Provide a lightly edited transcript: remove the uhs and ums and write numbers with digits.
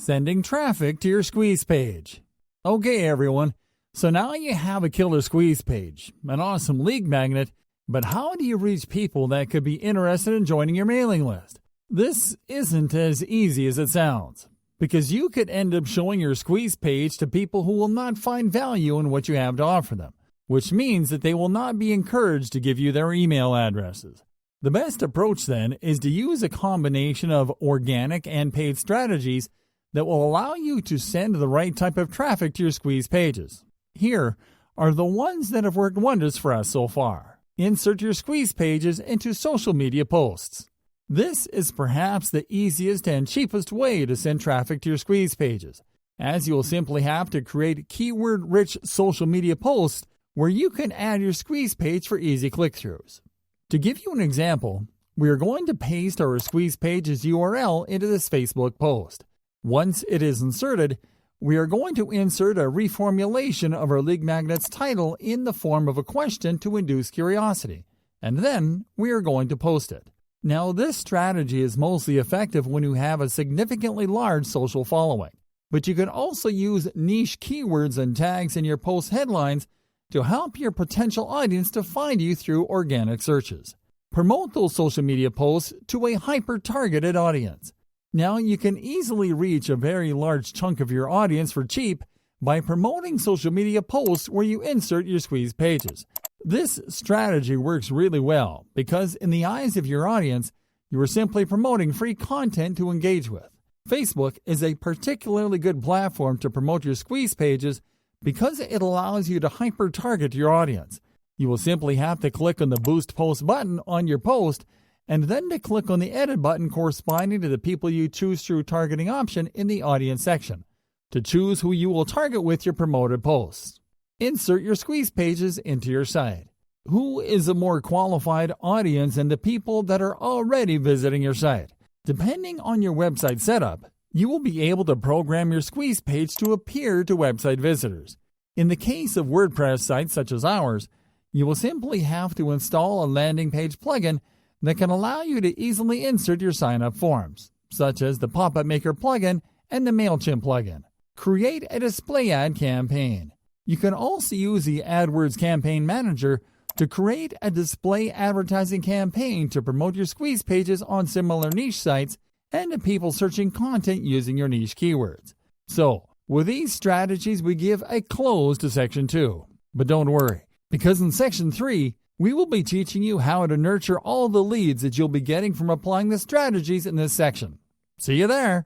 Sending traffic to your squeeze page. Okay, everyone, so now you have a killer squeeze page, an awesome lead magnet, but how do you reach people that could be interested in joining your mailing list? This isn't as easy as it sounds, because you could end up showing your squeeze page to people who will not find value in what you have to offer them, which means that they will not be encouraged to give you their email addresses. The best approach then is to use a combination of organic and paid strategies that will allow you to send the right type of traffic to your squeeze pages. Here are the ones that have worked wonders for us so far. Insert your squeeze pages into social media posts. This is perhaps the easiest and cheapest way to send traffic to your squeeze pages, as you will simply have to create keyword-rich social media posts where you can add your squeeze page for easy click-throughs. To give you an example, we are going to paste our squeeze page's URL into this Facebook post. Once it is inserted, we are going to insert a reformulation of our lead magnet's title in the form of a question to induce curiosity, and then we are going to post it. Now, this strategy is mostly effective when you have a significantly large social following, but you can also use niche keywords and tags in your post headlines to help your potential audience to find you through organic searches. Promote those social media posts to a hyper-targeted audience. Now, you can easily reach a very large chunk of your audience for cheap by promoting social media posts where you insert your squeeze pages. This strategy works really well because in the eyes of your audience, you are simply promoting free content to engage with. Facebook is a particularly good platform to promote your squeeze pages because it allows you to hyper-target your audience. You will simply have to click on the Boost Post button on your post and then to click on the Edit button corresponding to the people you choose through targeting option in the Audience section to choose who you will target with your promoted posts. Insert your squeeze pages into your site. Who is a more qualified audience than the people that are already visiting your site? Depending on your website setup, you will be able to program your squeeze page to appear to website visitors. In the case of WordPress sites such as ours, you will simply have to install a landing page plugin that can allow you to easily insert your sign-up forms, such as the Pop-Up Maker plugin and the MailChimp plugin. Create a display ad campaign. You can also use the AdWords Campaign Manager to create a display advertising campaign to promote your squeeze pages on similar niche sites and to people searching content using your niche keywords. So, with these strategies, we give a close to Section 2. But don't worry, because in Section 3, we will be teaching you how to nurture all the leads that you'll be getting from applying the strategies in this section. See you there!